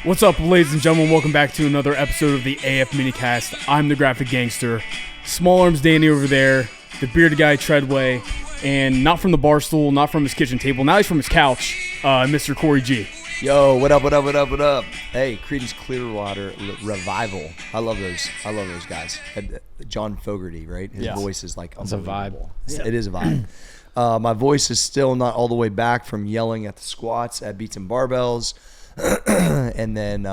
What's up, ladies and gentlemen? Welcome back to another episode of the AF Minicast. I'm the Graphic Gangster. Small Arms Danny over there, the bearded guy Treadway, and not from the bar stool, not from his kitchen table, now he's from his couch, Mr. Corey G. Yo, what up, what up, what up, what up? Hey, Creedence Clearwater Revival. I love those guys. John Fogerty, right? His voice is like unbelievable. It's a vibe. It is a vibe. My voice is still not all the way back from yelling at the squats at Beats and Barbells. And then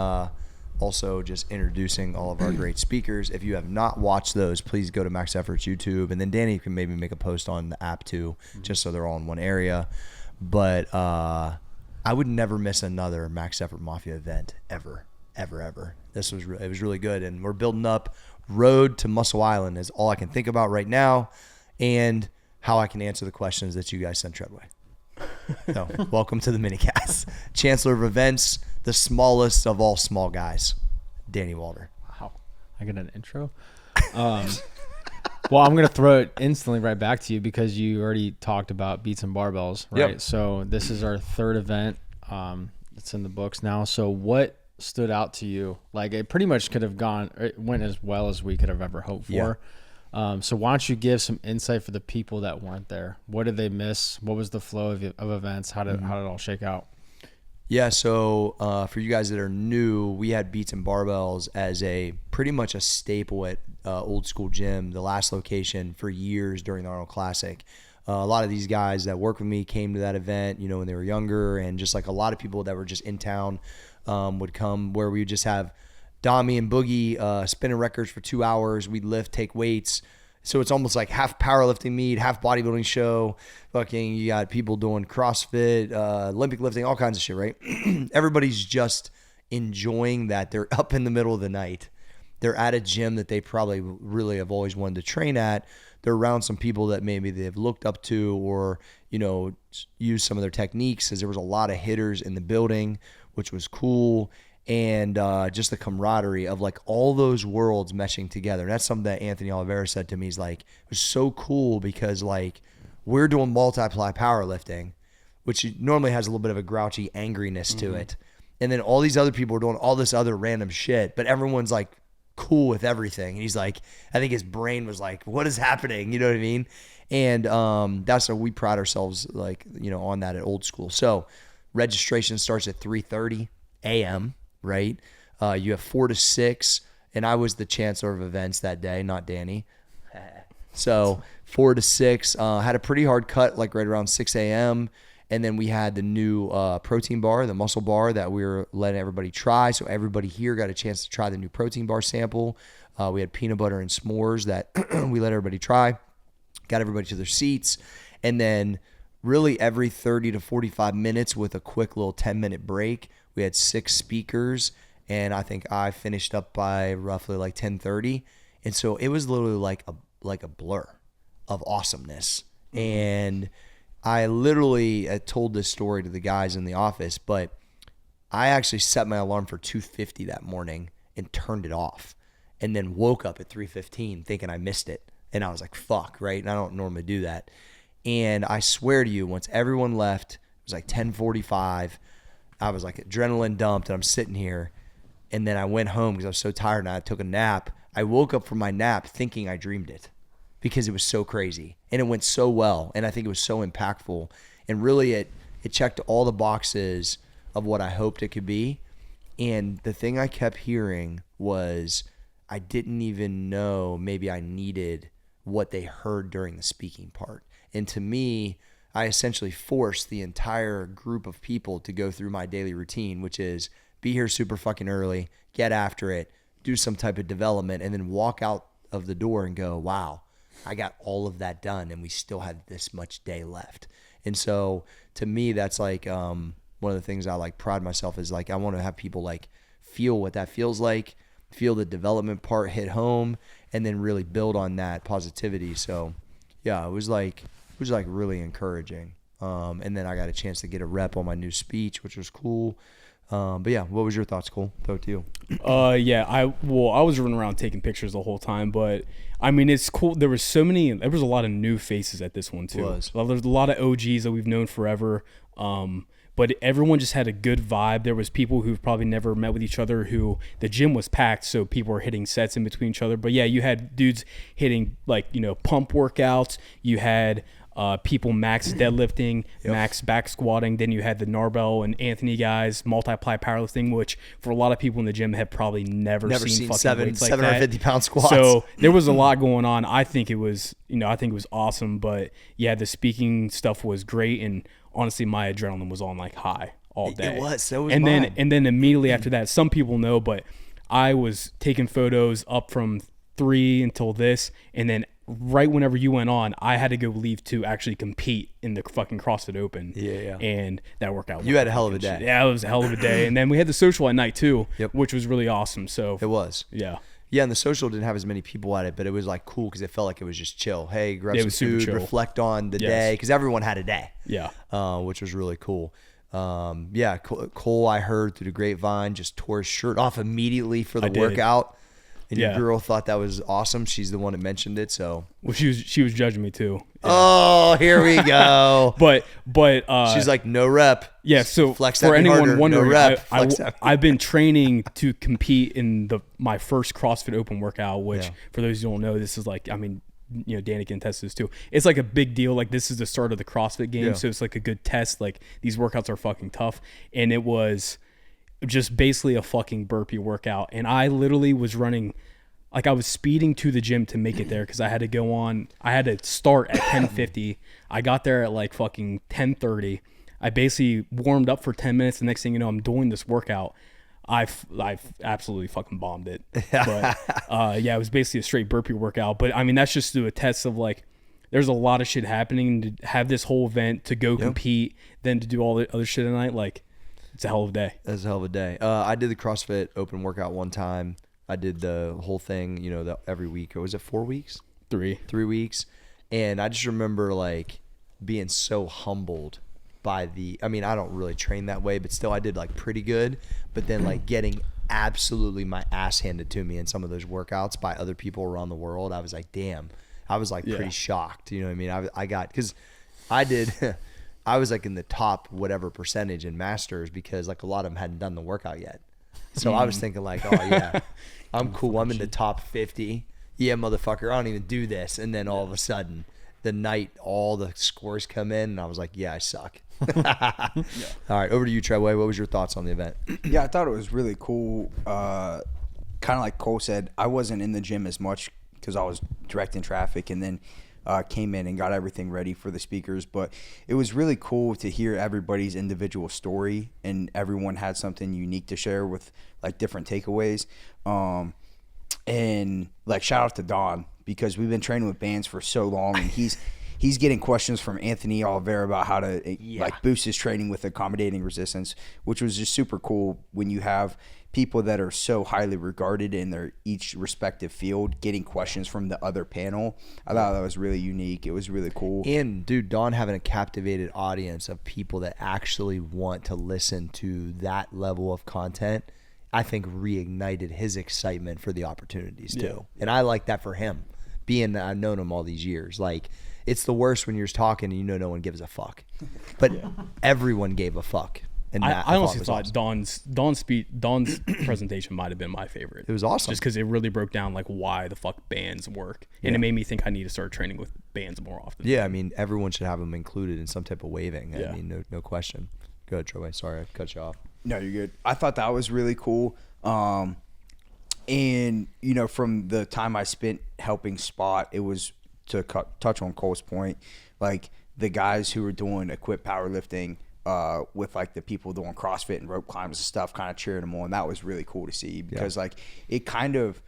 also just introducing all of our great speakers. If you have not watched those, please go to Max Efforts YouTube. And then Danny can maybe make a post on the app too, just so they're all in one area. But I would never miss another Max Effort Mafia event ever. It was really good. And we're building up. Road to Muscle Island is all I can think about right now, and how I can answer the questions that you guys sent Treadway. So, welcome to the minicast. Chancellor of Events, the smallest of all small guys, Danny Walter. Wow. I get an intro? Well, I'm going to throw it instantly right back to you because you already talked about Beats and Barbells, right? Yep. So this is our third event. It's in the books now. So what stood out to you? Like, it pretty much it went as well as we could have ever hoped for. Yeah. So why don't you give some insight for the people that weren't there? What did they miss? What was the flow of events? How did it all shake out? Yeah, so for you guys that are new, we had Beats and Barbells as pretty much a staple at Old School Gym, the last location for years during the Arnold Classic. A lot of these guys that work with me came to that event, when they were younger, and just like a lot of people that were just in town would come, where we would just have Dami and Boogie spinning records for 2 hours. We'd lift, take weights. So it's almost like half powerlifting meet, half bodybuilding show. Fucking, you got people doing CrossFit, Olympic lifting, all kinds of shit, right? Everybody's just enjoying that. They're up in the middle of the night. They're at a gym that they probably really have always wanted to train at. They're around some people that maybe they've looked up to, or, use some of their techniques, as there was a lot of hitters in the building, which was cool. And just the camaraderie of like all those worlds meshing together. And that's something that Anthony Oliveira said to me. He's like, it was so cool because like we're doing multiply powerlifting, which normally has a little bit of a grouchy angriness to it. And then all these other people are doing all this other random shit, but everyone's like cool with everything. And he's like, I think his brain was like, what is happening? You know what I mean? And that's what we pride ourselves like, on that at Old School. So registration starts at 3:30 a.m. Right? You have 4 to 6, and I was the chancellor of events that day, not Danny. So 4 to 6, had a pretty hard cut, like right around 6 a.m. And then we had the new protein bar, the muscle bar that we were letting everybody try. So everybody here got a chance to try the new protein bar sample. We had peanut butter and s'mores that we let everybody try. Got everybody to their seats. And then really every 30 to 45 minutes with a quick little 10-minute break, we had 6 speakers, and I think I finished up by roughly like 10:30. And so it was literally like a blur of awesomeness. And I literally told this story to the guys in the office, but I actually set my alarm for 2:50 that morning and turned it off, and then woke up at 3:15 thinking I missed it. And I was like, fuck, right? And I don't normally do that. And I swear to you, once everyone left, it was like 10:45. I was like adrenaline dumped, and I'm sitting here, and then I went home because I was so tired, and I took a nap. I woke up from my nap thinking I dreamed it because it was so crazy, and it went so well, and I think it was so impactful, and really it checked all the boxes of what I hoped it could be. And the thing I kept hearing was I didn't even know maybe I needed what they heard during the speaking part. And to me, I essentially forced the entire group of people to go through my daily routine, which is be here super fucking early, get after it, do some type of development, and then walk out of the door and go, wow, I got all of that done, and we still had this much day left. And so to me, that's like one of the things I like pride myself is like I want to have people like feel what that feels like, feel the development part hit home, and then really build on that positivity. So yeah, it was really encouraging. And then I got a chance to get a rep on my new speech, which was cool. But yeah, what was your thoughts, Cole? Throw it to you. Yeah, I was running around taking pictures the whole time, but I mean, it's cool. There was a lot of new faces at this one too. Was. There's a lot of OGs that we've known forever. but everyone just had a good vibe. There was people who've probably never met with each other who the gym was packed, so people were hitting sets in between each other. But yeah, you had dudes hitting like, you know, pump workouts. You had people max deadlifting, max back squatting. Then you had the Narbell and Anthony guys, multiply powerlifting, which for a lot of people in the gym have probably never seen fucking weights like that. 750-pound squats. So there was a lot going on. I think it was awesome. But yeah, the speaking stuff was great, and honestly, my adrenaline was on like high all day. It was. So was and mine. then immediately after that, some people know, but I was taking photos up from 3 until this, and then right whenever you went on, I had to go leave to actually compete in the fucking CrossFit Open. Yeah. And that workout. You had a hell of a day. Yeah, it was a hell of a day. And then we had the social at night too, which was really awesome. So it was. Yeah. Yeah, and the social didn't have as many people at it, but it was like cool because it felt like it was just chill. Hey, grab some food, reflect on the day, because everyone had a day. Yeah. Which was really cool. Yeah, Cole, I heard through the grapevine, just tore his shirt off immediately for the workout. And your girl thought that was awesome. She's the one that mentioned it. So well, she was judging me too. Yeah. Oh, here we go. but she's like, no rep. Yeah. So flex for anyone wondering, no I've been training to compete in my first CrossFit Open workout. Which for those who don't know, this is like, I mean, you know, Danny can test this too. It's like a big deal. Like this is the start of the CrossFit game, so it's like a good test. Like these workouts are fucking tough, and it was just basically a fucking burpee workout. And I literally was running, like I was speeding to the gym to make it there because I had to start at 10:50. I got there at like fucking 10:30. I basically warmed up for 10 minutes. The next thing you know, I'm doing this workout. I've absolutely fucking bombed it. But yeah, it was basically a straight burpee workout. But I mean, that's just to a test of like, there's a lot of shit happening to have this whole event, to go compete, then to do all the other shit at night. Like, it's a hell of a day. That's a hell of a day. I did the CrossFit Open workout one time. I did the whole thing, you know, every week. Or was it 4 weeks? 3 weeks. And I just remember like being so humbled by I mean, I don't really train that way, but still I did like pretty good. But then like getting absolutely my ass handed to me in some of those workouts by other people around the world, I was like, damn. I was like pretty shocked. You know what I mean? I got, because I did, I was like in the top whatever percentage in masters because like a lot of them hadn't done the workout yet. So I was thinking like, oh yeah, I'm cool. I'm in the top 50. Yeah, motherfucker, I don't even do this. And then all of a sudden, the night all the scores come in, and I was like, yeah, I suck. All right, over to you, Treadway. What was your thoughts on the event? Yeah, I thought it was really cool. Kind of like Cole said, I wasn't in the gym as much because I was directing traffic, and then came in and got everything ready for the speakers. But it was really cool to hear everybody's individual story, and everyone had something unique to share with like different takeaways. And like shout out to Don, because we've been training with bands for so long, and he's getting questions from Anthony Oliveira about how to like boost his training with accommodating resistance, which was just super cool when you have people that are so highly regarded in their each respective field getting questions from the other panel. I thought that was really unique. It was really cool. And dude, Don having a captivated audience of people that actually want to listen to that level of content, I think reignited his excitement for the opportunities too. And I like that for him, being that I've known him all these years. Like, it's the worst when you're just talking and you know no one gives a fuck. But everyone gave a fuck. And I honestly thought awesome. Don's presentation might have been my favorite. It was awesome. Just because it really broke down like why the fuck bands work. And it made me think I need to start training with bands more often. Yeah, I mean, everyone should have them included in some type of waving. Yeah. I mean, no question. Go ahead, Troy. Sorry, I cut you off. No, you're good. I thought that was really cool. And, you know, from the time I spent helping Spot, it was to touch on Cole's point, like the guys who were doing equipped powerlifting with like the people doing CrossFit and rope climbs and stuff, kind of cheering them on. That was really cool to see, because like it kind of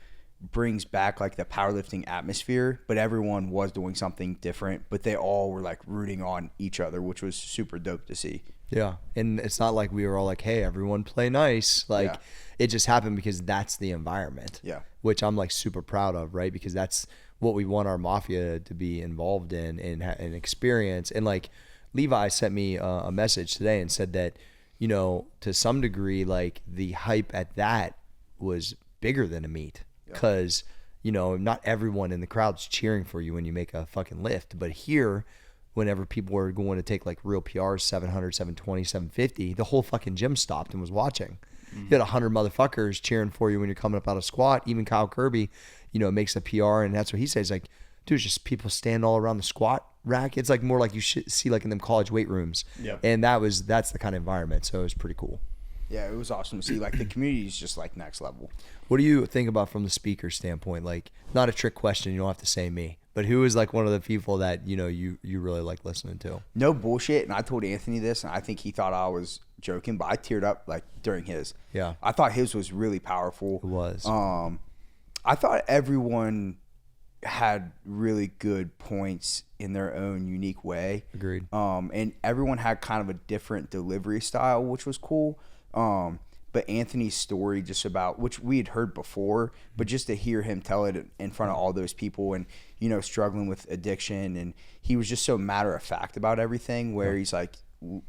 brings back like the powerlifting atmosphere, but everyone was doing something different, but they all were like rooting on each other, which was super dope to see. Yeah, and it's not like we were all like, hey, everyone play nice. Like, it just happened because that's the environment. Yeah. Which I'm like super proud of, right? Because that's what we want our mafia to be involved in and experience. And like, Levi sent me a message today and said that, you know, to some degree, like the hype at that was bigger than a meet, because, you know, not everyone in the crowd's cheering for you when you make a fucking lift. But here, whenever people were going to take like real PRs, 700, 720, 750, the whole fucking gym stopped and was watching. You had 100 motherfuckers cheering for you when you're coming up out of squat. Even Kyle Kirby, makes a PR, and that's what he says. Like, dude, it's just people stand all around the squat rack. It's like more like you should see like in them college weight rooms. Yep. And that's the kind of environment. So it was pretty cool. Yeah, it was awesome to see. Like, the community is just like next level. What do you think about from the speaker standpoint? Like, not a trick question. You don't have to say me, but who is like one of the people that you really like listening to? No bullshit. And I told Anthony this, and I think he thought I was joking, but I teared up like during his. Yeah. I thought his was really powerful. It was. I thought everyone had really good points in their own unique way. Agreed. And everyone had kind of a different delivery style, which was cool. But Anthony's story just about, which we had heard before, but just to hear him tell it in front of all those people and, struggling with addiction. And he was just so matter of fact about everything, where he's like,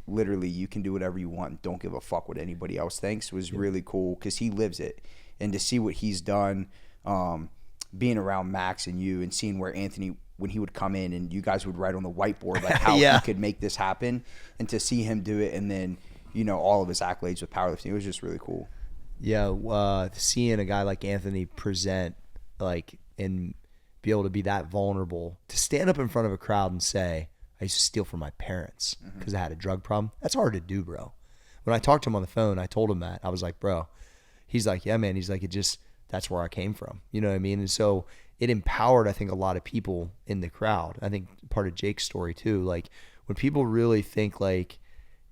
literally, you can do whatever you want. Don't give a fuck what anybody else thinks, was really cool because he lives it. And to see what he's done, being around Max and you and seeing where Anthony, when he would come in and you guys would write on the whiteboard, like how he could make this happen, and to see him do it. And then, all of his accolades with powerlifting, it was just really cool. Yeah. Seeing a guy like Anthony present, like, and be able to be that vulnerable, to stand up in front of a crowd and say, I used to steal from my parents because I had a drug problem. That's hard to do, bro. When I talked to him on the phone, I told him that. I was like, bro, he's like, yeah, man. He's like, that's where I came from. You know what I mean? And so it empowered, I think, a lot of people in the crowd. I think part of Jake's story too, like when people really think like,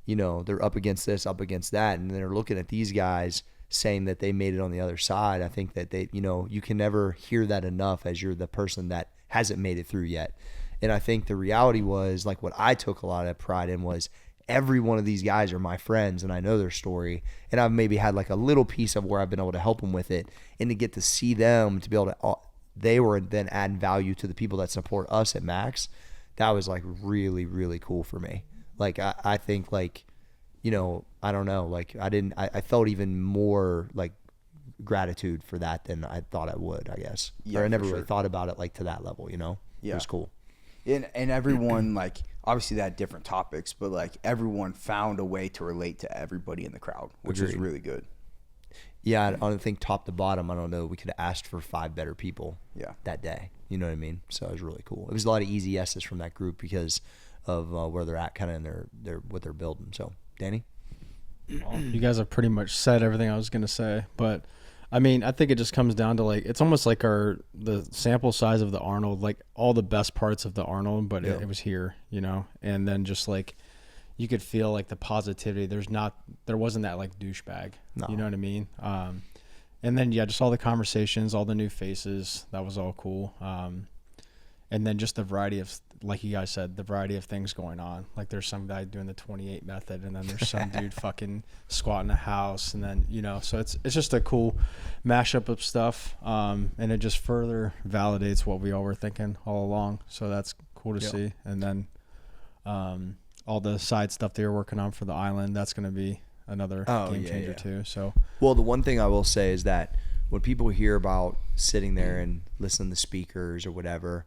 they're up against this, up against that, and they're looking at these guys saying that they made it on the other side. I think that they, you can never hear that enough as you're the person that hasn't made it through yet. And I think the reality was, like, what I took a lot of pride in was every one of these guys are my friends and I know their story. And I've maybe had like a little piece of where I've been able to help them with it, and to get to see them, to be able to, they were then adding value to the people that support us at Max. That was like really, really cool for me. Like, I think like, I don't know, like I felt even more like gratitude for that than I thought I would, I guess. Yeah, or I never for really sure. thought about it like to that level, Yeah. It was cool. And everyone, like, obviously they had different topics, but like everyone found a way to relate to everybody in the crowd, which was Agreed. really good. Yeah, I don't think top to bottom, I don't know, we could have asked for 5 better people that day. You know what I mean? So it was really cool. It was a lot of easy yeses from that group because of where they're at kind of in their what they're building. So, Danny? Well, you guys have pretty much said everything I was going to say, but I mean, I think it just comes down to like, it's almost like the sample size of the Arnold, like all the best parts of the Arnold, but it was here, and then just like, you could feel like the positivity. There wasn't that like douchebag, you know what I mean? And then, just all the conversations, all the new faces, that was all cool. And then just the variety of, like you guys said, the variety of things going on. Like there's some guy doing the 28 method, and then there's some dude fucking squatting a house, and then, so it's just a cool mashup of stuff. And it just further validates what we all were thinking all along. So that's cool to see. And then all the side stuff they were working on for the island, that's going to be another game changer too. So, well, the one thing I will say is that when people hear about sitting there and listening to speakers or whatever,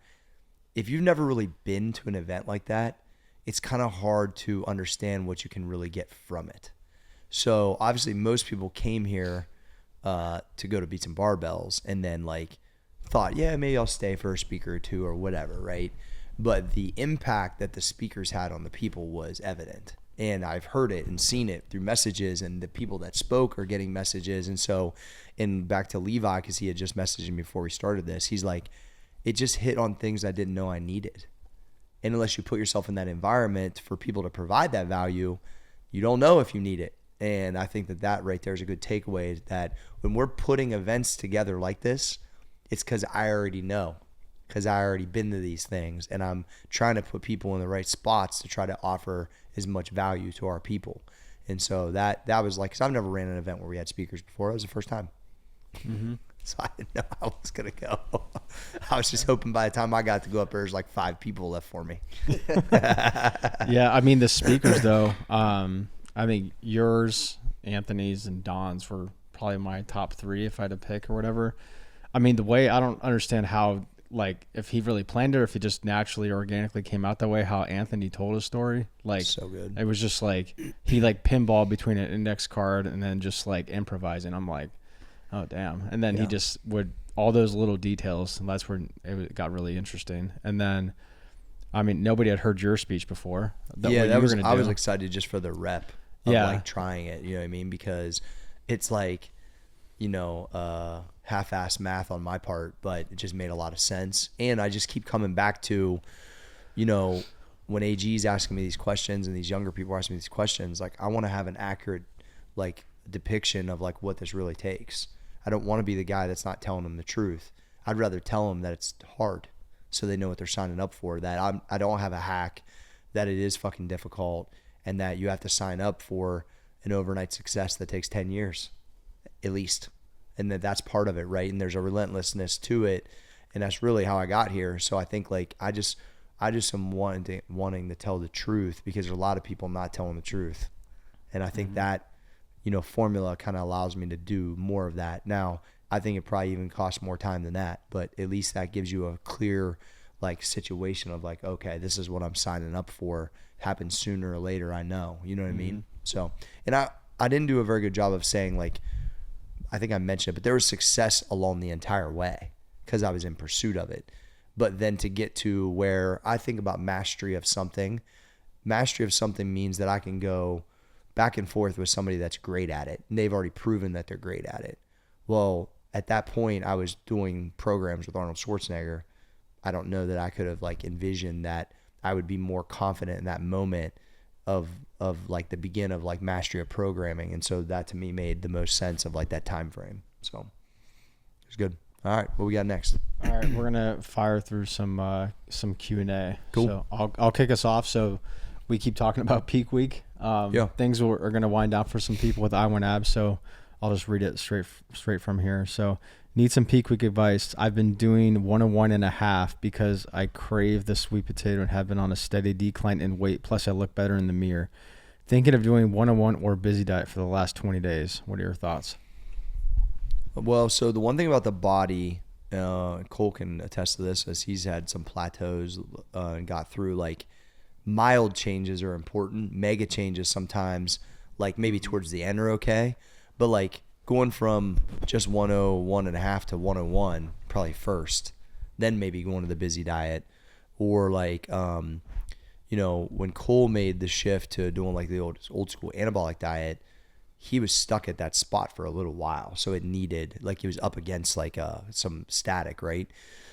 if you've never really been to an event like that, it's kind of hard to understand what you can really get from it. So obviously most people came here to go to Beats and Barbells and then like thought, yeah, maybe I'll stay for a speaker or two or whatever, right? But the impact that the speakers had on the people was evident. And I've heard it and seen it through messages, and the people that spoke are getting messages. And so, and back to Levi, because he had just messaged me before we started this, he's like, it just hit on things I didn't know I needed. And unless you put yourself in that environment for people to provide that value, you don't know if you need it. And I think that right there is a good takeaway, that when we're putting events together like this, it's because I already know, because I already been to these things, and I'm trying to put people in the right spots to try to offer as much value to our people. And so that was like, because I've never ran an event where we had speakers before. It was the first time. Mm-hmm. So I didn't know how it was going to go. I was just hoping by the time I got to go up there, there's like 5 people left for me. Yeah, I mean, the speakers though, I think yours, Anthony's, and Don's were probably my top 3 if I had to pick or whatever. I mean, the way, I don't understand how, like if he really planned it or if it just naturally organically came out that way, how Anthony told his story. Like So good. It was just like he like pinball between an index card and then just like improvising. I'm like, oh damn. And then he just would all those little details, and that's where it got really interesting. And then I mean, nobody had heard your speech before. I was excited just for the rep of like trying it, you know what I mean? Because it's like, you know, half-assed math on my part, but it just made a lot of sense. And I just keep coming back to, you know, when AG's asking me these questions and these younger people are asking me these questions, like I want to have an accurate like depiction of like what this really takes. I don't want to be the guy that's not telling them the truth. I'd rather tell them that it's hard so they know what they're signing up for, that I don't have a hack, that it is fucking difficult, and that you have to sign up for an overnight success that takes 10 years at least. And that's part of it, right? And there's a relentlessness to it, and that's really how I got here. So I think like I just am wanting to tell the truth, because there's a lot of people not telling the truth, and I think that, you know, formula kind of allows me to do more of that. Now I think it probably even costs more time than that, but at least that gives you a clear like situation of like, okay, this is what I'm signing up for. Happens sooner or later, I know. You know what I mean? So, and I didn't do a very good job of saying like, I think I mentioned it, but there was success along the entire way because I was in pursuit of it. But then to get to where I think about mastery of something means that I can go back and forth with somebody that's great at it, and they've already proven that they're great at it. Well, at that point, I was doing programs with Arnold Schwarzenegger. I don't know that I could have like envisioned that I would be more confident in that moment of like the begin of like mastery of programming. And so that to me made the most sense of like that time frame. So it was good. All right, what we got next? All right, we're gonna fire through some Q&A. Cool. So I'll kick us off. So we keep talking about peak week. Things are gonna wind down for some people with I1 abs. So I'll just read it straight from here. So need some peak week advice. I've been doing 101.5 because I crave the sweet potato and have been on a steady decline in weight. Plus I look better in the mirror. Thinking of doing 101 or busy diet for the last 20 days. What are your thoughts? Well, so the one thing about the body, Cole can attest to this, as he's had some plateaus and got through, like mild changes are important. Mega changes sometimes, like maybe towards the end are okay. But like going from just 101.5 to 101, probably first, then maybe going to the busy diet. Or like, you know, when Cole made the shift to doing like the old school anabolic diet, he was stuck at that spot for a little while. So it needed, like he was up against like some static, right?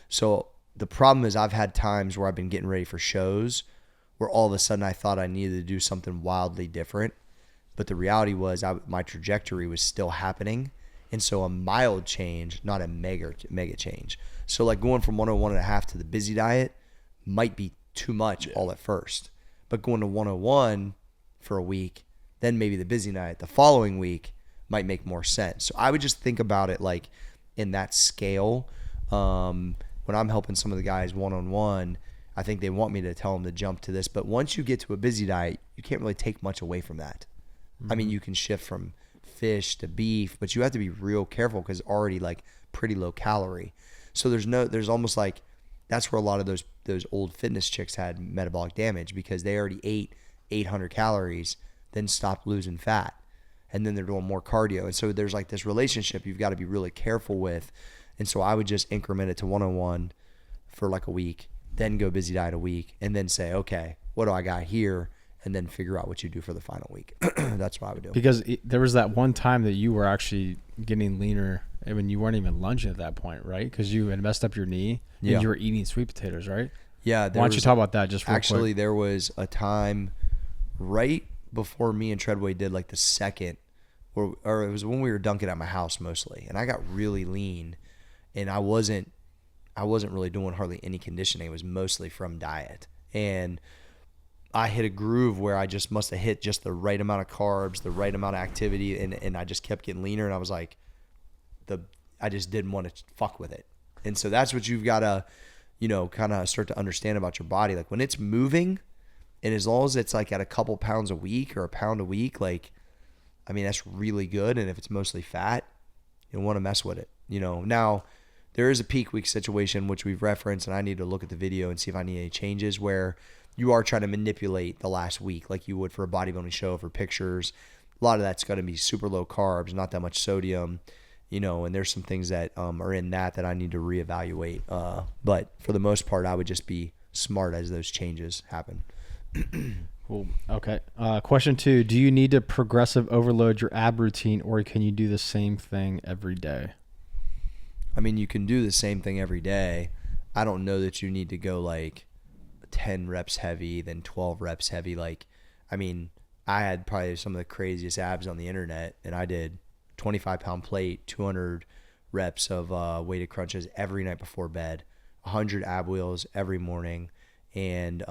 So the problem is I've had times where I've been getting ready for shows where all of a sudden I thought I needed to do something wildly different. But the reality was my trajectory was still happening. And so a mild change, not a mega change. So like going from 101.5 to the busy diet might be too much all at first. But going to 101 for a week, then maybe the busy diet the following week might make more sense. So I would just think about it like in that scale. When I'm helping some of the guys one-on-one, I think they want me to tell them to jump to this. But once you get to a busy diet, you can't really take much away from that. I mean, you can shift from fish to beef, but you have to be real careful because it's already like pretty low calorie. So there's almost like, that's where a lot of those old fitness chicks had metabolic damage, because they already ate 800 calories, then stopped losing fat, and then they're doing more cardio. And so there's like this relationship you've got to be really careful with. And so I would just increment it to 101 for like a week, then go busy diet a week, and then say, okay, what do I got here? And then figure out what you do for the final week. That's what I would do. Because there was that one time that you were actually getting leaner. I mean, you weren't even lunging at that point, right? Because you had messed up your knee and you were eating sweet potatoes, right? Yeah. Why don't you talk about that just real Actually, quick? there was a time right before me and Treadway did like the second, or it was when we were dunking at my house mostly. And I got really lean, and I wasn't really doing hardly any conditioning. It was mostly from diet. And I hit a groove where I just must have hit just the right amount of carbs, the right amount of activity, and I just kept getting leaner, and I was like, I just didn't want to fuck with it. And so that's what you've got to, you know, kind of start to understand about your body. Like when it's moving, and as long as it's like at a couple pounds a week or a pound a week, like, I mean, that's really good. And if it's mostly fat, you don't want to mess with it. You know, now there is a peak week situation, which we've referenced, and I need to look at the video and see if I need any changes, where you are trying to manipulate the last week like you would for a bodybuilding show for pictures. A lot of that's going to be super low carbs, not that much sodium, and there's some things that are in that I need to reevaluate. But for the most part, I would just be smart as those changes happen. Cool. Okay. Question 2, do you need to progressive overload your ab routine, or can you do the same thing every day? I mean, you can do the same thing every day. I don't know that you need to go like 10 reps heavy, then 12 reps heavy. I had probably some of the craziest abs on the internet, and I did 25-pound plate, 200 reps of weighted crunches every night before bed, 100 ab wheels every morning, and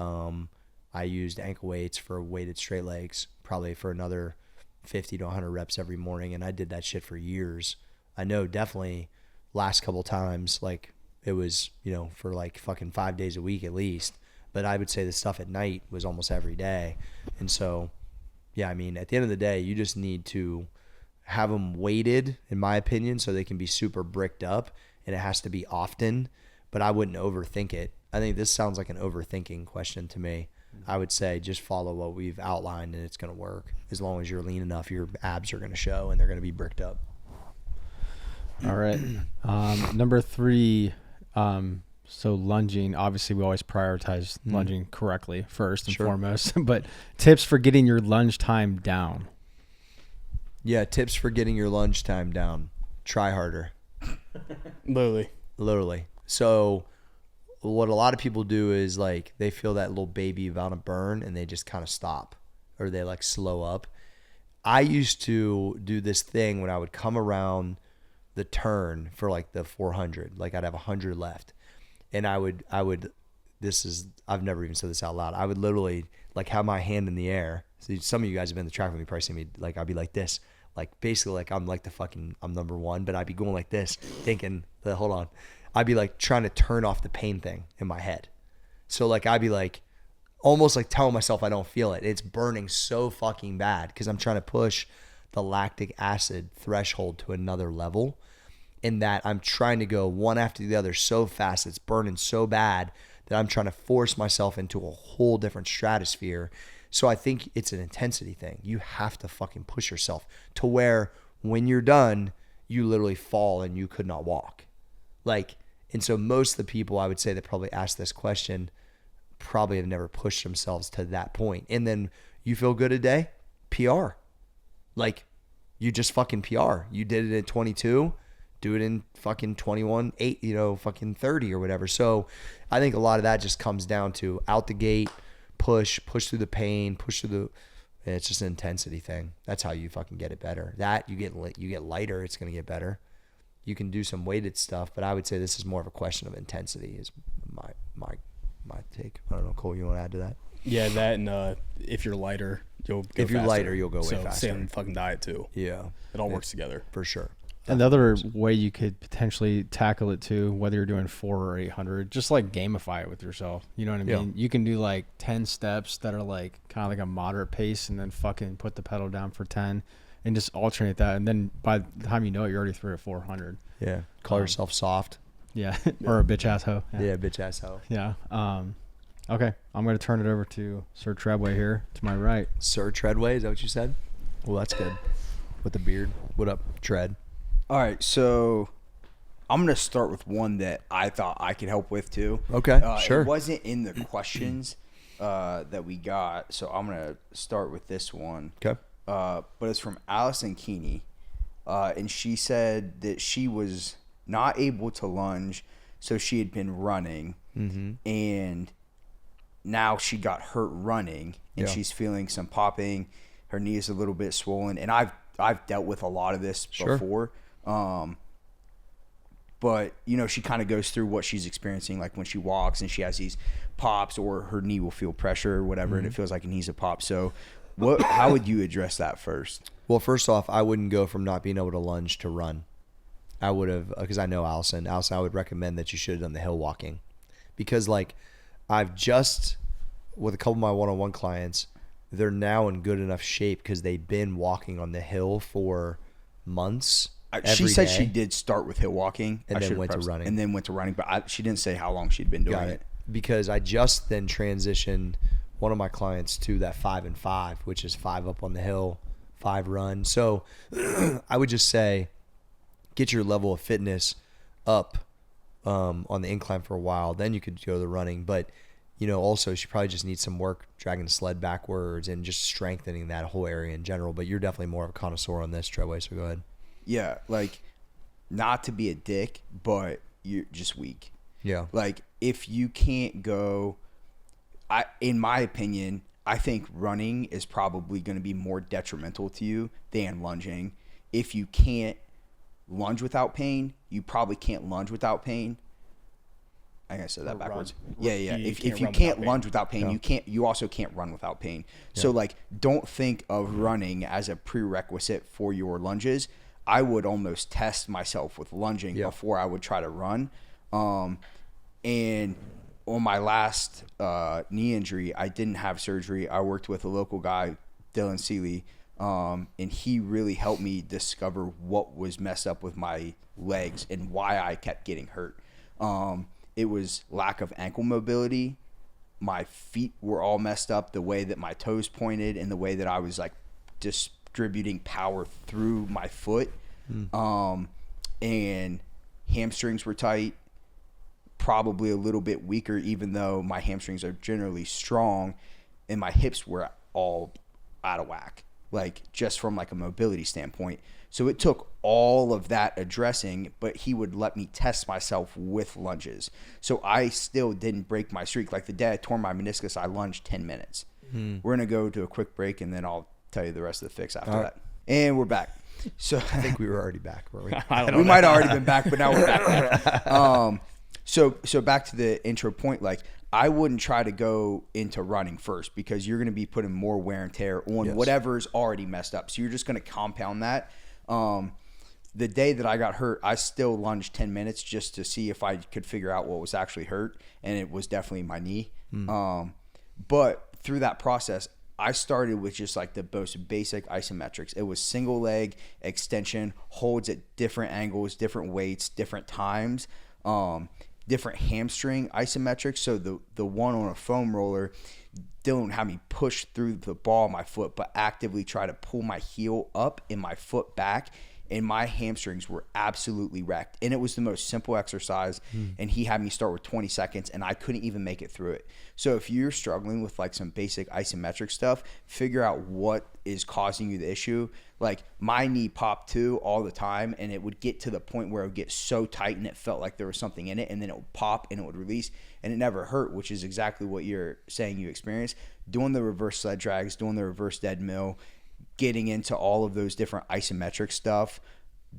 I used ankle weights for weighted straight legs, probably for another 50 to 100 reps every morning, and I did that shit for years. I know definitely last couple times, like it was, for like fucking 5 days a week at least, but I would say the stuff at night was almost every day. And so, yeah, I mean, at the end of the day, you just need to have them weighted, in my opinion, so they can be super bricked up, and it has to be often, but I wouldn't overthink it. I think this sounds like an overthinking question to me. I would say just follow what we've outlined and it's going to work. As long as you're lean enough, your abs are going to show and they're going to be bricked up. All right. Number 3, so lunging. Obviously, we always prioritize lunging correctly first and foremost. But tips for getting your lunge time down. Yeah, tips for getting your lunge time down. Try harder. Literally. So what a lot of people do is like they feel that little baby about to burn and they just kind of stop, or they like slow up. I used to do this thing when I would come around the turn for like the 400, like I'd have 100 left, and I've never even said this out loud. I would literally like have my hand in the air. So some of you guys have been in the track with me, probably seen me, like I'd be like this, like basically like I'm like I'm number one, but I'd be going like this, thinking, hold on. I'd be like trying to turn off the pain thing in my head. So like I'd be like almost like telling myself I don't feel it. It's burning so fucking bad because I'm trying to push the lactic acid threshold to another level, in that I'm trying to go one after the other so fast. It's burning so bad that I'm trying to force myself into a whole different stratosphere. So I think it's an intensity thing. You have to fucking push yourself to where when you're done, you literally fall and you could not walk. And so most of the people I would say that probably ask this question probably have never pushed themselves to that point. And then you feel good a day, PR. Like you just fucking PR. You did it at 22, do it in fucking 21, 8, fucking 30 or whatever. So I think a lot of that just comes down to out the gate, push through the pain, and it's just an intensity thing. That's how you fucking get it better. That you get lighter, it's going to get better. You can do some weighted stuff, but I would say this is more of a question of intensity is my take. I don't know, Cole, you want to add to that? Yeah, that and if you're lighter, you'll go If you're faster. lighter, you'll go way faster. Same fucking diet too. Yeah. It all works together. For sure. Another way you could potentially tackle it too, whether you're doing 400 or 800, just like gamify it with yourself. You know what I mean? Yeah. You can do like 10 steps that are like kind of like a moderate pace, and then fucking put the pedal down for 10 and just alternate that. And then by the time you know it, you're already through at 400. Yeah. Call yourself soft. Yeah. Or a bitch ass hoe. Yeah, bitch ass hoe. Yeah. Okay. I'm going to turn it over to Sir Treadway here to my right. Sir Treadway, is that what you said? Well, that's good. With the beard. What up, Tread? All right, so I'm going to start with one that I thought I could help with too. Okay, sure. It wasn't in the questions that we got, so I'm going to start with this one. Okay. But it's from Allison Keeney, and she said that she was not able to lunge, so she had been running, and now she got hurt running, and she's feeling some popping. Her knee is a little bit swollen, and I've dealt with a lot of this before. But she kind of goes through what she's experiencing, like when she walks and she has these pops, or her knee will feel pressure or whatever, and it feels like it needs a pop. So how would you address that first? Well, first off, I wouldn't go from not being able to lunge to run. I would have, because I know Allison, I would recommend that you should have done the hill walking, because like I've just, with a couple of my one-on-one clients, they're now in good enough shape because they've been walking on the hill for months She said day? she did start with hill walking. And then went to running. And then went to running, but she didn't say how long she'd been doing it. Because I just then transitioned one of my clients to that 5 and 5, which is 5 up on the hill, 5 run. So I would just say get your level of fitness up on the incline for a while. Then you could go to the running. But, also she probably just needs some work dragging the sled backwards and just strengthening that whole area in general. But you're definitely more of a connoisseur on this, Treadway, so go ahead. Yeah, like, not to be a dick, but you're just weak. Yeah. Like, if you can't go, in my opinion, I think running is probably going to be more detrimental to you than lunging. If you can't lunge without pain, you probably can't lunge without pain. I think I said that backwards. Yeah. If you can't lunge without pain, you also can't run without pain. Yeah. So, like, don't think of running as a prerequisite for your lunges. I would almost test myself with lunging before I would try to run. And on my last knee injury, I didn't have surgery. I worked with a local guy, Dylan Seeley, and he really helped me discover what was messed up with my legs and why I kept getting hurt. It was lack of ankle mobility. My feet were all messed up, the way that my toes pointed and the way that I was like distributing power through my foot. And hamstrings were tight, probably a little bit weaker, even though my hamstrings are generally strong, and my hips were all out of whack, like just from like a mobility standpoint. So it took all of that addressing, but he would let me test myself with lunges. So I still didn't break my streak. Like the day I tore my meniscus, I lunged 10 minutes. We're going to go to a quick break, and then I'll tell you the rest of the fix after that. And we're back. So I think we were already back, weren't we? We might have already been back, but now we're back. So back to the intro point, like I wouldn't try to go into running first because you're going to be putting more wear and tear on whatever's already messed up. So you're just going to compound that. The day that I got hurt, I still lunged 10 minutes just to see if I could figure out what was actually hurt, and it was definitely my knee. But through that process, I started with just like the most basic isometrics. It was single leg extension, holds at different angles, different weights, different times, different hamstring isometrics. So the one on a foam roller, Dylan had me push through the ball of my foot, but actively try to pull my heel up and my foot back. And my hamstrings were absolutely wrecked. And it was the most simple exercise. And he had me start with 20 seconds, and I couldn't even make it through it. So if you're struggling with like some basic isometric stuff, figure out what is causing you the issue. Like my knee popped too all the time, and it would get to the point where it would get so tight and it felt like there was something in it, and then it would pop and it would release, and it never hurt, which is exactly what you're saying you experienced. Doing the reverse sled drags, doing the reverse dead mill, getting into all of those different isometric stuff,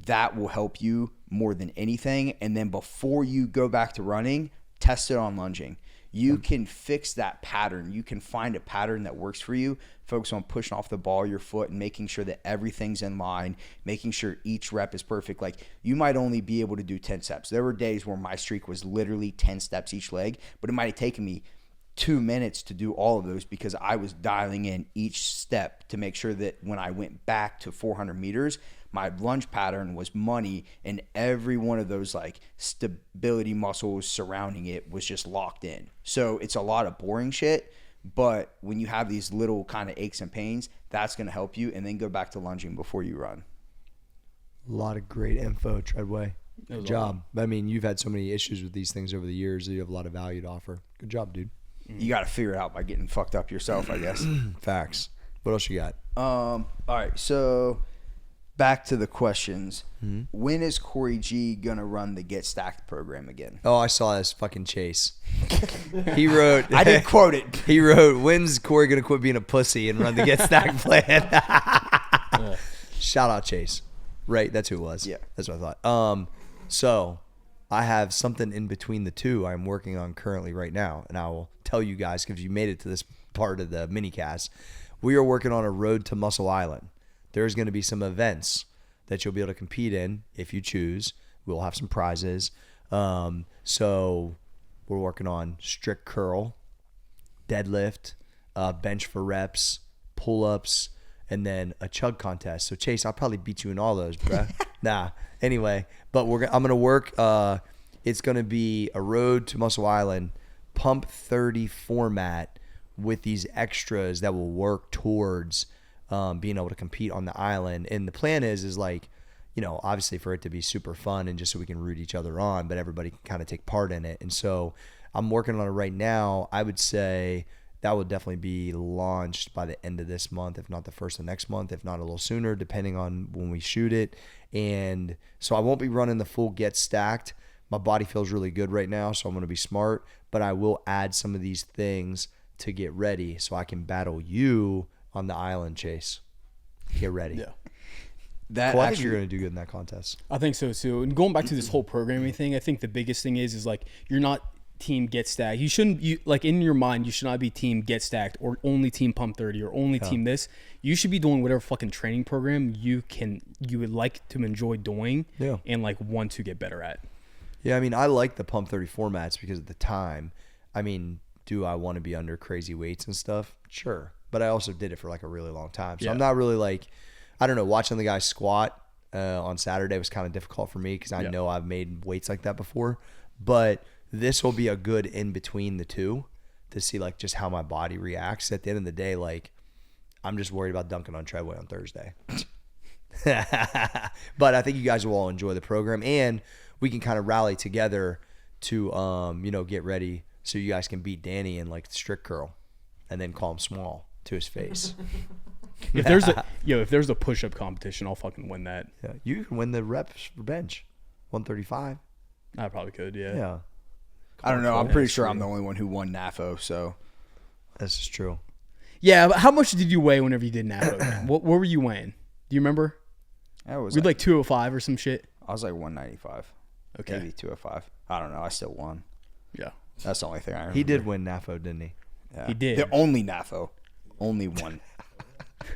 that will help you more than anything. And then before you go back to running, test it on lunging. You can fix that pattern. You can find a pattern that works for you. Focus on pushing off the ball of your foot and making sure that everything's in line, making sure each rep is perfect. Like you might only be able to do 10 steps. There were days where my streak was literally 10 steps each leg, but it might have taken me 2 minutes to do all of those because I was dialing in each step to make sure that when I went back to 400 meters, my lunge pattern was money, and every one of those like stability muscles surrounding it was just locked in. So it's a lot of boring shit, but when you have these little kind of aches and pains, that's going to help you, and then go back to lunging before you run. A lot of great info, Treadway. Good job. I mean, you've had so many issues with these things over the years that you have a lot of value to offer. Good job, dude. You got to figure it out by getting fucked up yourself, I guess. Facts. What else you got? All right, so back to the questions. When is Cory G gonna run the Get Stacked program again? Oh, I saw this fucking Chase. He wrote. I didn't quote it. He wrote, "When's Cory gonna quit being a pussy and run the Get Stacked plan?" Shout out Chase. Right, that's who it was. Yeah, that's what I thought. So I have something in between the two I'm working on currently right now, and I will tell you guys because you made it to this part of the mini cast. We are working on a road to Muscle Island. There's going to be some events that you'll be able to compete in if you choose. We'll have some prizes. So we're working on strict curl, deadlift, bench for reps, pull-ups, and then a chug contest. So Chase, I'll probably beat you in all those, bruh. Nah. Anyway, but I'm gonna work. It's gonna be a road to Muscle Island, pump 30 format with these extras that will work towards being able to compete on the island. And the plan is like, you know, obviously for it to be super fun and just so we can root each other on, but everybody can kind of take part in it. And so I'm working on it right now. I would say that will definitely be launched by the end of this month, if not the first of next month, if not a little sooner, depending on when we shoot it. And so I won't be running the full Get Stacked. My body feels really good right now, so I'm going to be smart, but I will add some of these things to get ready so I can battle you on the island, Chase. Get ready. Yeah. Well, I think you're going to do good in that contest. I think so too. And going back to this whole programming thing, I think the biggest thing is like you're not team Get Stacked. You shouldn't like in your mind you should not be team Get Stacked or only team Pump 30 or only team this. You should be doing whatever fucking training program you would like to enjoy doing and like want to get better at. Yeah, I mean, I like the Pump 30 formats because of the time. I mean, do I want to be under crazy weights and stuff? Sure. But I also did it for like a really long time. So I'm not really like, I don't know, watching the guy squat on Saturday was kind of difficult for me because I know I've made weights like that before. But this will be a good in between the two to see like just how my body reacts. At the end of the day, like I'm just worried about dunking on treadway on Thursday. But I think you guys will all enjoy the program and we can kind of rally together to, you know, get ready so you guys can beat Danny in like the strict curl and then call him small to his face. If there's a push-up competition, I'll fucking win that. Yeah, you can win the reps for bench, 135. I probably could. Yeah. Yeah. I don't know. I'm pretty sure I'm the only one who won NAFO. So this is true. Yeah, but how much did you weigh whenever you did NAFO? what were you weighing? Do you remember? I was like 205 or some shit. I was like 195. Okay. Maybe 205. I don't know. I still won. Yeah. That's the only thing I remember. He did win NAFO, didn't he? Yeah. He did. The only NAFO. Only one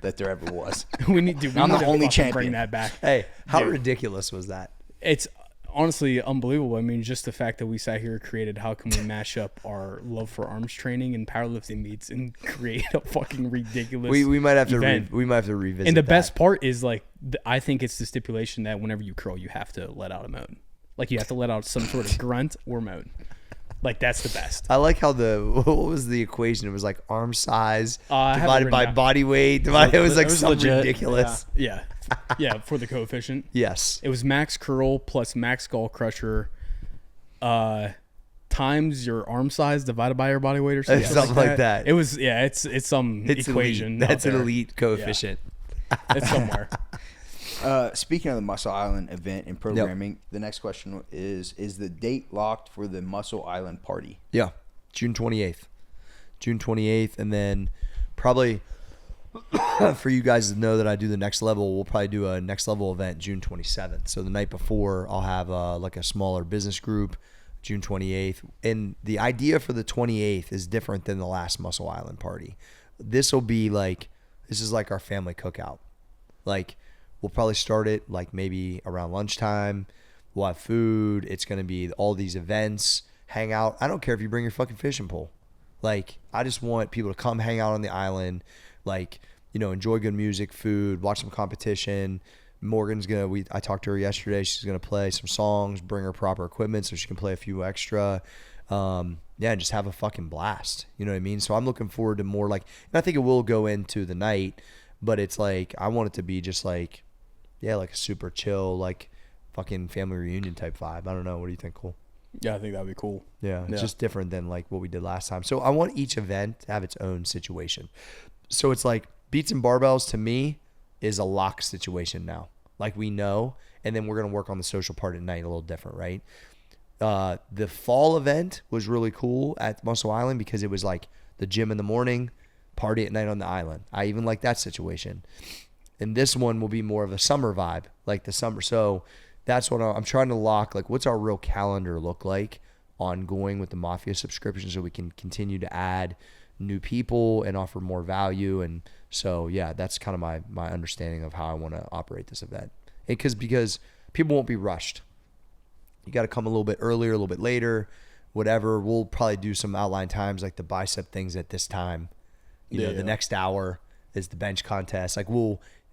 that there ever was. we need to only champion. Bring that back. Hey, how ridiculous was that? It's honestly unbelievable. I mean, just the fact that we sat here and created how can we mash up our love for arms training and powerlifting meets and create a fucking ridiculous We might have to event. we might have to revisit. And the that. best part is like I think it's the stipulation that whenever you curl, you have to let out a moan. Like you have to let out some sort of grunt or moan. Like that's the best. I like how what was the equation? It was like arm size I have it divided written by down. body weight. Divided, it was like something legit. ridiculous. Yeah. For the coefficient. Yes. It was max curl plus max skull crusher times your arm size divided by your body weight or something like that. It was it's some equation. Elite. That's out an there. elite coefficient. It's somewhere. Speaking of the Muscle Island event and programming, the next question is the date locked for the Muscle Island party? Yeah. June 28th. June 28th. And then probably for you guys to know that I do the next level, we'll probably do a next level event June 27th. So the night before I'll have like a smaller business group, June 28th. And the idea for the 28th is different than the last Muscle Island party. This is like our family cookout. Like we'll probably start it like maybe around lunchtime. We'll have food. It's going to be all these events, hang out. I don't care if you bring your fucking fishing pole. Like, I just want people to come hang out on the island, like, you know, enjoy good music, food, watch some competition. Morgan's I talked to her yesterday. She's going to play some songs, bring her proper equipment so she can play a few extra. Just have a fucking blast. You know what I mean? So I'm looking forward to more like, and I think it will go into the night, but it's like, I want it to be just like, like a super chill, like fucking family reunion type vibe. I don't know. What do you think, Cole? Yeah, I think that'd be cool. Yeah, it's just different than like what we did last time. So I want each event to have its own situation. So it's like Beats and Barbells to me is a lock situation now. Like we know, and then we're going to work on the social part at night a little different, right? The fall event was really cool at Muscle Island because it was like the gym in the morning, party at night on the island. I even like that situation. And this one will be more of a summer vibe, like the summer. So that's what I'm trying to lock. Like, what's our real calendar look like ongoing with the Mafia subscription so we can continue to add new people and offer more value. And so, yeah, that's kind of my understanding of how I want to operate this event. Because people won't be rushed. You got to come a little bit earlier, a little bit later, whatever. We'll probably do some outline times like the bicep things at this time. You know, the next hour is the bench contest. Like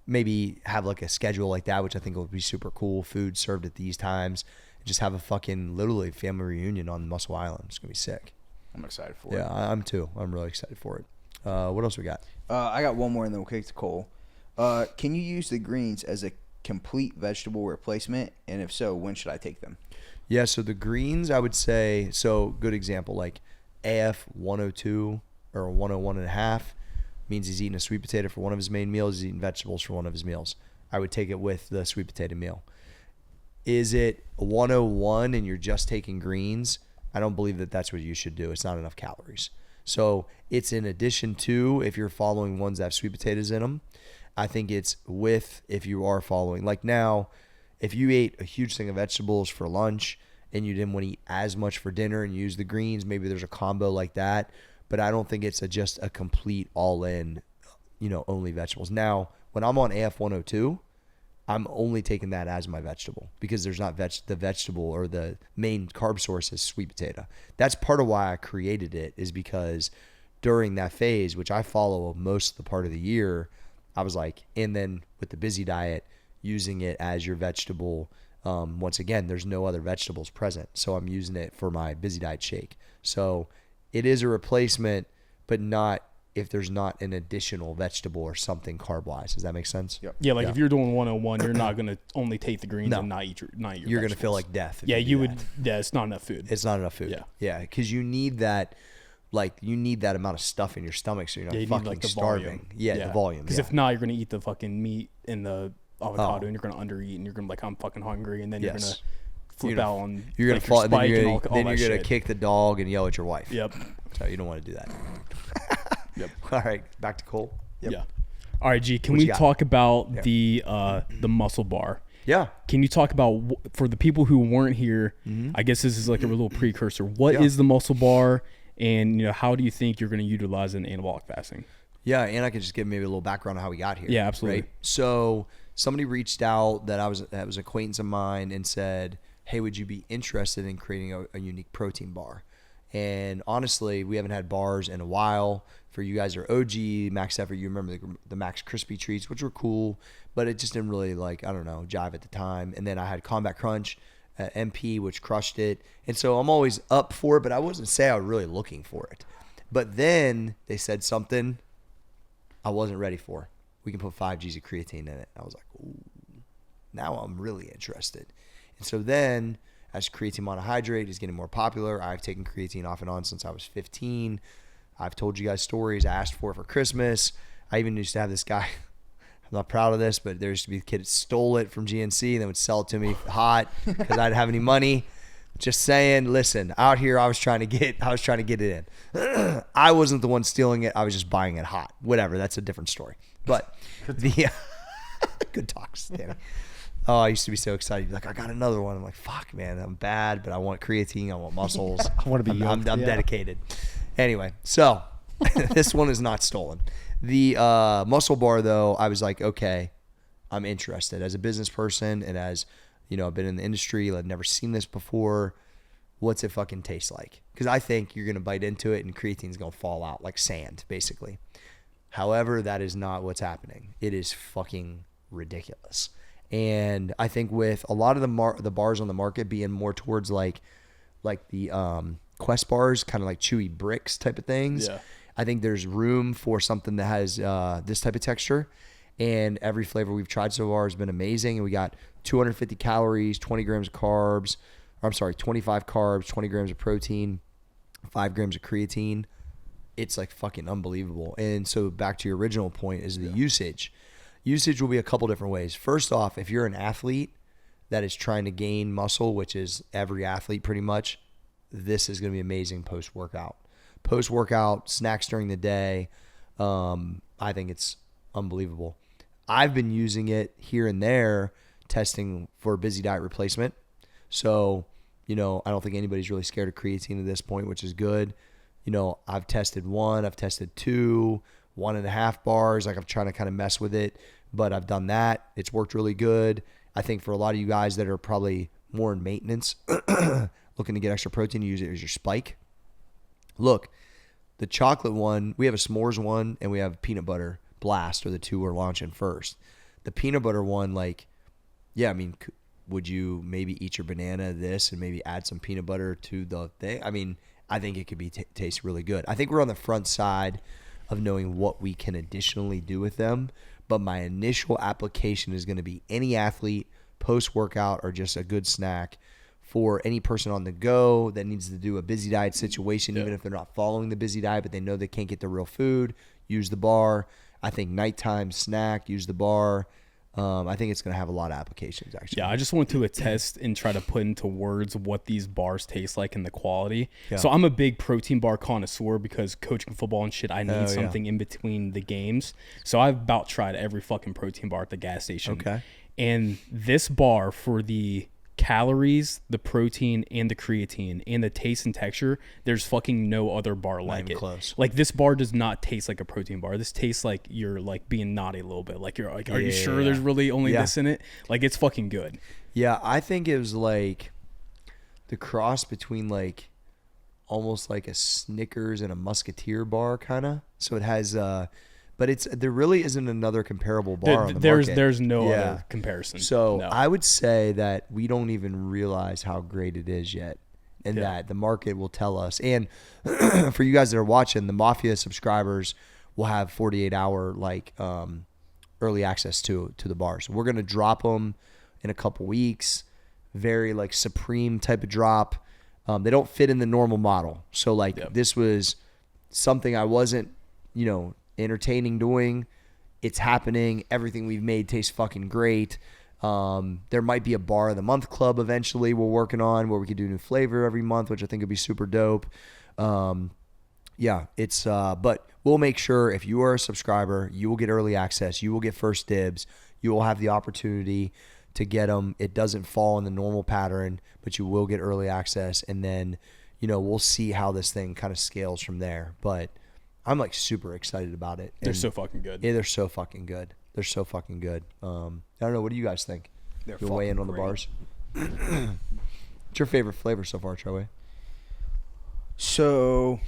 maybe have like a schedule like that, which I think would be super cool. Food served at these times. Just have a fucking literally family reunion on Muscle Island. It's going to be sick. I'm excited for it. Yeah, I'm too. I'm really excited for it. What else we got? I got one more and then we'll kick to Cole. Can you use the greens as a complete vegetable replacement? And if so, when should I take them? Yeah, so the greens, I would say, so good example, like AF 102 or 101 and a half means he's eating a sweet potato for one of his main meals. He's eating vegetables for one of his meals. I would take it with the sweet potato meal. Is it 101 and you're just taking greens? I don't believe that that's what you should do. It's not enough calories. So it's in addition to, if you're following ones that have sweet potatoes in them. I think it's with, if you are following. Like now, if you ate a huge thing of vegetables for lunch and you didn't want to eat as much for dinner and use the greens, maybe there's a combo like that. But I don't think it's just a complete all-in, only vegetables. Now, when I'm on AF 102, I'm only taking that as my vegetable because there's not the vegetable or the main carb source is sweet potato. That's part of why I created it, is because during that phase, which I follow most of the part of the year, I was like, and then with the busy diet, using it as your vegetable. Once again, there's no other vegetables present. So I'm using it for my busy diet shake. So it is a replacement, but not if there's not an additional vegetable or something carb-wise. Does that make sense? Yep. Yeah, like if you're doing 101, you're not going to only take the greens and not eat your You're going to feel like death. Yeah, you would. Yeah, it's not enough food. It's not enough food. Yeah. Yeah, because you need that. Like, you need that amount of stuff in your stomach so you're not fucking the starving. volume. Yeah, the volume. Because if not, you're going to eat the fucking meat and the avocado and you're going to undereat and you're going to be like, I'm fucking hungry. And then you're going to flip out on you're going like, to fall. then you're going to kick the dog and yell at your wife. Yep. So you don't want to do that. Yep. All right, back to Cole. Yep. Yeah. All right, G, can we talk about the muscle bar? Yeah. Can you talk about, for the people who weren't here, I guess this is like a little precursor. What is the muscle bar, and how do you think you're going to utilize it in anabolic fasting? Yeah, and I could just give maybe a little background on how we got here. Yeah, absolutely. Right? So somebody reached out that was an acquaintance of mine and said, hey, would you be interested in creating a unique protein bar? And honestly, we haven't had bars in a while. For you guys who are OG Max Effort, you remember the Max Crispy Treats, which were cool, but it just didn't really jive at the time. And then I had Combat Crunch MP, which crushed it. And so I'm always up for it, but I wasn't say I was really looking for it. But then they said something I wasn't ready for. We can put 5 G's of creatine in it. I was like, ooh, now I'm really interested. And so then as creatine monohydrate is getting more popular, I've taken creatine off and on since I was 15. I've told you guys stories. I asked for it for Christmas. I even used to have this guy. I'm not proud of this, but there used to be a kid that stole it from GNC and then would sell it to me hot because I didn't have any money. Just saying, listen, out here I was trying to get it in. I wasn't the one stealing it. I was just buying it hot. Whatever, that's a different story. But the good talks, Danny. Oh, I used to be so excited. You'd be like, I got another one. I'm like, fuck, man, I'm bad, but I want creatine. I want muscles. I want to be I'm dedicated. Anyway, so this one is not stolen. The muscle bar, though, I was like, okay, I'm interested. As a business person and as, I've been in the industry, I've never seen this before. What's it fucking taste like? Because I think you're going to bite into it and creatine's going to fall out like sand, basically. However, that is not what's happening. It is fucking ridiculous. And I think with a lot of the bars on the market being more towards like the Quest bars, kind of like chewy bricks type of things. Yeah. I think there's room for something that has this type of texture. And every flavor we've tried so far has been amazing. And we got 250 calories, 20 grams of carbs. Or I'm sorry, 25 carbs, 20 grams of protein, 5 grams of creatine. It's like fucking unbelievable. And so back to your original point is the usage. Usage will be a couple different ways. First off, if you're an athlete that is trying to gain muscle, which is every athlete pretty much, this is going to be amazing post-workout. Post-workout, snacks during the day, I think it's unbelievable. I've been using it here and there, testing for a busy diet replacement. So, I don't think anybody's really scared of creatine at this point, which is good. I've tested 1, I've tested 2, 1.5 bars. Like I'm trying to kind of mess with it, but I've done that. It's worked really good. I think for a lot of you guys that are probably more in maintenance, looking to get extra protein, you use it as your spike. Look, the chocolate one, we have a s'mores one and we have peanut butter blast are the two we're launching first. the peanut butter one, like, yeah, I mean, would you maybe eat your banana this and maybe add some peanut butter to the thing? I mean, I think it could be taste really good. I think we're on the front side of knowing what we can additionally do with them. But my initial application is going to be any athlete, post-workout, or just a good snack for any person on the go that needs to do a busy diet situation, even if they're not following the busy diet, but they know they can't get the real food, use the bar. I think nighttime snack, use the bar. I think it's going to have a lot of applications, actually. Yeah, I just want to attest and try to put into words what these bars taste like and the quality. Yeah. So I'm a big protein bar connoisseur because coaching football and shit, I need something in between the games. So I've about tried every fucking protein bar at the gas station. Okay. And this bar, for the calories, the protein, and the creatine, and the taste and texture, there's fucking no other bar like it. Close. Like, this bar does not taste like a protein bar. This tastes like you're like being naughty a little bit. Like, you're like, are you sure there's really only this in it? Like, it's fucking good. Yeah, I think it was like the cross between like almost like a Snickers and a Musketeer bar, kind of. So it has but there really isn't another comparable bar on the market. There's no other comparison. So no. I would say that we don't even realize how great it is yet, and that the market will tell us. And for you guys that are watching, the Mafia subscribers will have 48-hour like early access to the bars. We're gonna drop them in a couple weeks. Very like supreme type of drop. They don't fit in the normal model. So like this was something I wasn't, entertaining doing. It's happening. Everything we've made tastes fucking great. There might be a bar of the month club eventually we're working on where we could do new flavor every month, which I think would be super dope. It's but we'll make sure if you are a subscriber, you will get early access. You will get first dibs. You will have the opportunity to get them. It doesn't fall in the normal pattern, but you will get early access. And then, we'll see how this thing kind of scales from there. But I'm like super excited about it. They're so fucking good. Yeah, they're so fucking good. I don't know. What do you guys think? You'll weigh in on the bars. What's your favorite flavor so far, Troy? So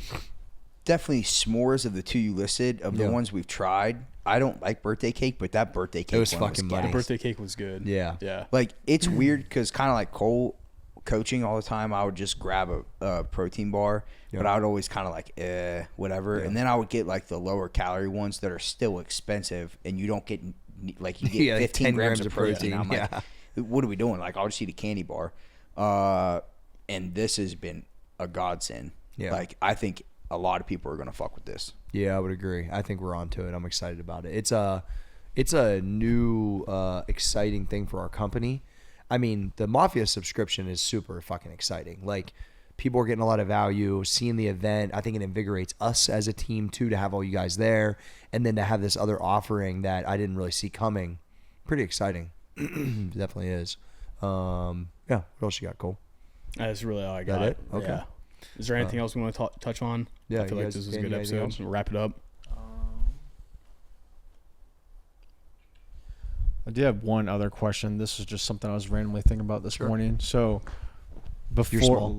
definitely s'mores of the two you listed. Of the ones we've tried, I don't like birthday cake, but that birthday cake was fucking money. The birthday cake was good. Yeah. Like, it's weird because kind of like Cole coaching all the time, I would just grab a protein bar, but I would always kind of like whatever, and then I would get like the lower calorie ones that are still expensive, and you don't get like you get 15 grams of protein. I'm like, what are we doing? Like, I'll just eat a candy bar, and this has been a godsend. Like, I think a lot of people are gonna fuck with this. I would agree. I think we're onto it. I'm excited about it. It's a new exciting thing for our company. I mean, the Mafia subscription is super fucking exciting. Like, people are getting a lot of value, seeing the event. I think it invigorates us as a team, too, to have all you guys there. And then to have this other offering that I didn't really see coming. Pretty exciting. Definitely is. What else you got, Cole? That's really all I got. That it? Okay. Yeah. Is there anything else we want to touch on? Yeah, I feel like this was a good episode. We'll wrap it up. I do have one other question. This is just something I was randomly thinking about this morning. So before,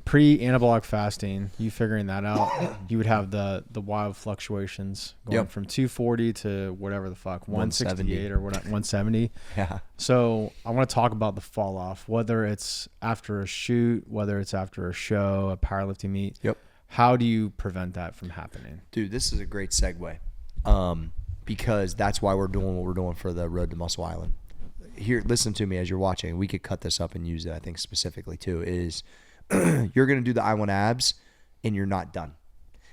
pre-anabolic fasting, you figuring that out, you would have the wild fluctuations going from 240 to whatever the fuck, 168 or 170. Yeah. So I want to talk about the fall off, whether it's after a shoot, whether it's after a show, a powerlifting meet. Yep. How do you prevent that from happening? Dude, this is a great segue. Because that's why we're doing what we're doing for the Road to Muscle Island. Here, listen to me as you're watching. We could cut this up and use it, I think, specifically, too, is you're going to do the I-1 abs, and you're not done.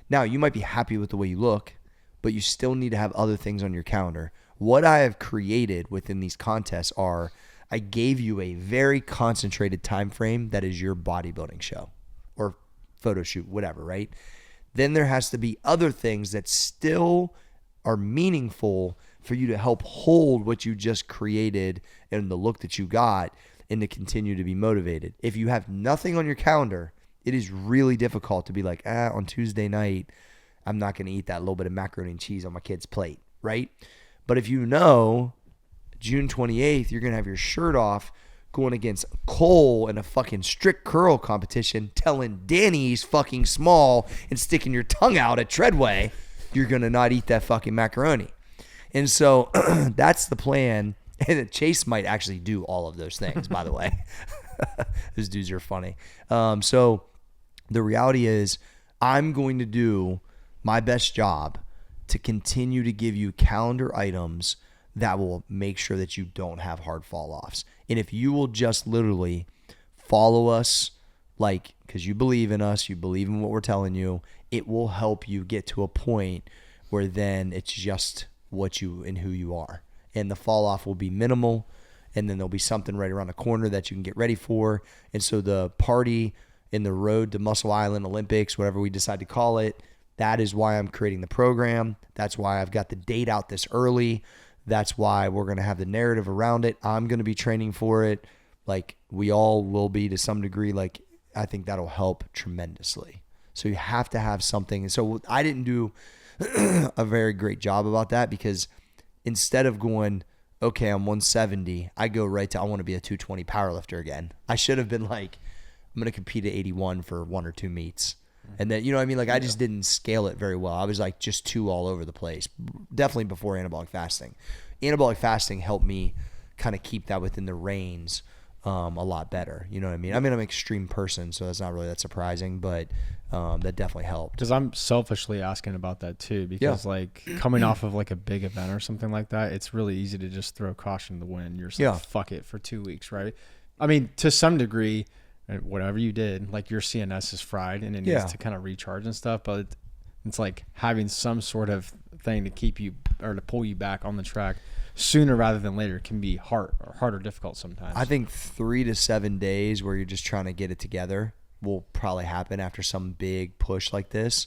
Now, you might be happy with the way you look, but you still need to have other things on your calendar. What I have created within these contests are I gave you a very concentrated time frame that is your bodybuilding show or photo shoot, whatever, right? Then there has to be other things that still are meaningful for you to help hold what you just created and the look that you got and to continue to be motivated. If you have nothing on your calendar, it is really difficult to be like, on Tuesday night, I'm not going to eat that little bit of macaroni and cheese on my kid's plate, right? But if you know June 28th, you're going to have your shirt off going against Cole in a fucking strict curl competition, telling Danny he's fucking small and sticking your tongue out at Treadway, you're going to not eat that fucking macaroni. And so that's the plan. And Chase might actually do all of those things, by the way. Those dudes are funny. So the reality is I'm going to do my best job to continue to give you calendar items that will make sure that you don't have hard fall-offs. And if you will just literally follow us, like, because you believe in us, you believe in what we're telling you, it will help you get to a point where then it's just what you and who you are. And the fall-off will be minimal, and then there'll be something right around the corner that you can get ready for. And so the party in the road to Muscle Island Olympics, whatever we decide to call it, that is why I'm creating the program. That's why I've got the date out this early. That's why we're going to have the narrative around it. I'm going to be training for it. Like, we all will be to some degree. Like, I think that'll help tremendously. So you have to have something. And so I didn't do a very great job about that, because instead of going, okay, I'm 170, I go right to, I want to be a 220 powerlifter again. I should have been like, I'm going to compete at 81 for 1 or 2 meets. And then, you know what I mean? Like, I just didn't scale it very well. I was like just too all over the place. Definitely before anabolic fasting. Anabolic fasting helped me kind of keep that within the reins a lot better. You know what I mean? I mean, I'm an extreme person, so that's not really that surprising, but that definitely helped. Because I'm selfishly asking about that too, because like coming off of like a big event or something like that, it's really easy to just throw caution to the wind. You're just like, fuck it for 2 weeks, right? I mean, to some degree, whatever you did, like your CNS is fried and it needs to kind of recharge and stuff, but it's like having some sort of thing to keep you or to pull you back on the track sooner rather than later can be hard or difficult sometimes. I think 3 to 7 days where you're just trying to get it together will probably happen after some big push like this.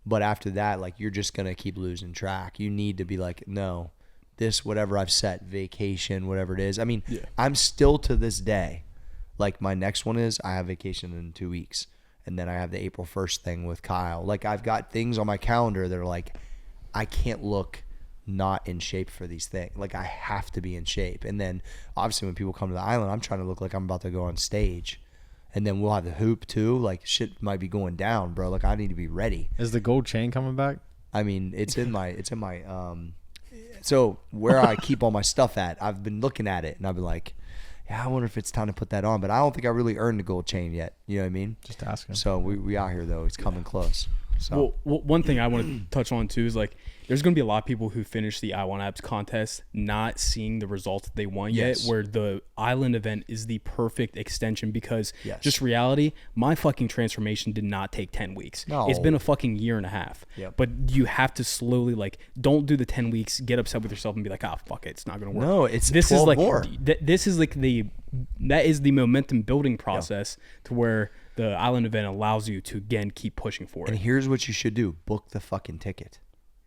But after that, like, you're just going to keep losing track. You need to be like, no, this, whatever I've set, vacation, whatever it is. I mean, I'm still to this day, like, my next one is I have vacation in 2 weeks. And then I have the April 1st thing with Kyle. Like, I've got things on my calendar that are like, I can't look not in shape for these things. Like, I have to be in shape. And then obviously when people come to the island, I'm trying to look like I'm about to go on stage. And then we'll have the hoop too. Like, shit might be going down, bro. Like, I need to be ready. Is the gold chain coming back? I mean, it's in my so where I keep all my stuff at, I've been looking at it and I've been like, yeah, I wonder if it's time to put that on. But I don't think I really earned the gold chain yet. You know what I mean? Just asking. So we out here though. It's coming close. So well, one thing I want to touch on too is, like, there's going to be a lot of people who finish the I Want Abs contest not seeing the results that they want yet, where the island event is the perfect extension, because just reality, my fucking transformation did not take 10 weeks. No. It's been a fucking year and a half. Yep. But you have to slowly, like, don't do the 10 weeks, get upset with yourself and be like, fuck it, it's not going to work. No, it's this 12 is like more. This is like that is the momentum building process to where the island event allows you to, again, keep pushing for it. And here's what you should do. Book the fucking ticket.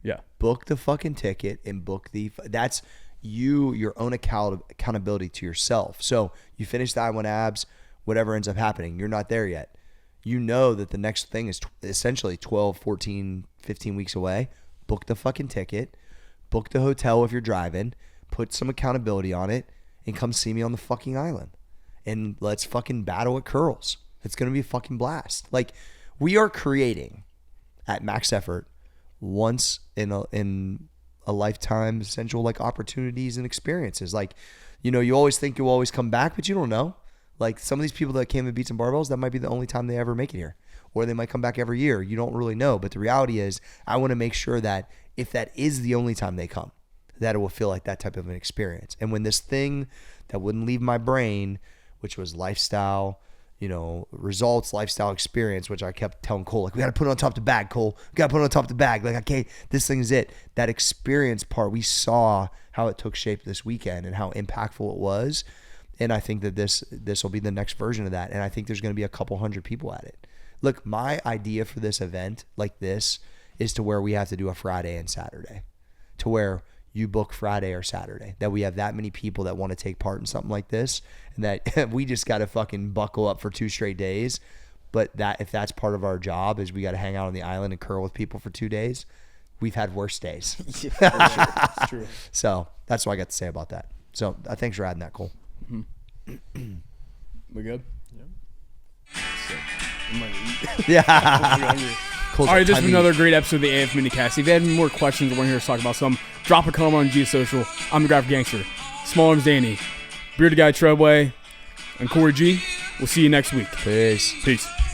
Yeah. Book the fucking ticket and book that's your own accountability to yourself. So you finish the I Want Abs, whatever ends up happening, you're not there yet. You know that the next thing is essentially 12, 14, 15 weeks away. Book the fucking ticket. Book the hotel if you're driving. Put some accountability on it and come see me on the fucking island. And let's fucking battle at curls. It's going to be a fucking blast. Like, we are creating at Max Effort once in a lifetime essential, like, opportunities and experiences. Like, you know, you always think you'll always come back, but you don't know. Like, some of these people that came to Beats and Barbells, that might be the only time they ever make it here, or they might come back every year. You don't really know. But the reality is, I want to make sure that if that is the only time they come, that it will feel like that type of an experience. And when this thing that wouldn't leave my brain, which was lifestyle, you know, results, lifestyle experience, which I kept telling Cole, like, we got to put it on top of the bag, Cole. We got to put it on top of the bag. Like, okay, this thing is it. That experience part, we saw how it took shape this weekend and how impactful it was. And I think that this will be the next version of that. And I think there's going to be a couple hundred people at it. Look, my idea for this event like this is to where we have to do a Friday and Saturday, to where you book Friday or Saturday, that we have that many people that want to take part in something like this, and that we just got to fucking buckle up for 2 straight days. But that, if that's part of our job, is we got to hang out on the island and curl with people for 2 days. We've had worse days. It's true. So that's what I got to say about that. So thanks for adding that, Cole. Mm-hmm. We good? Yeah. All right, this is another great episode of the AF Minicast. If you have any more questions or want to hear us talk about something, Drop a comment on G Social. I'm the Graphic Gangster. Small Arms Danny. Bearded Guy Treadway. And Cory G. We'll see you next week. Peace. Peace.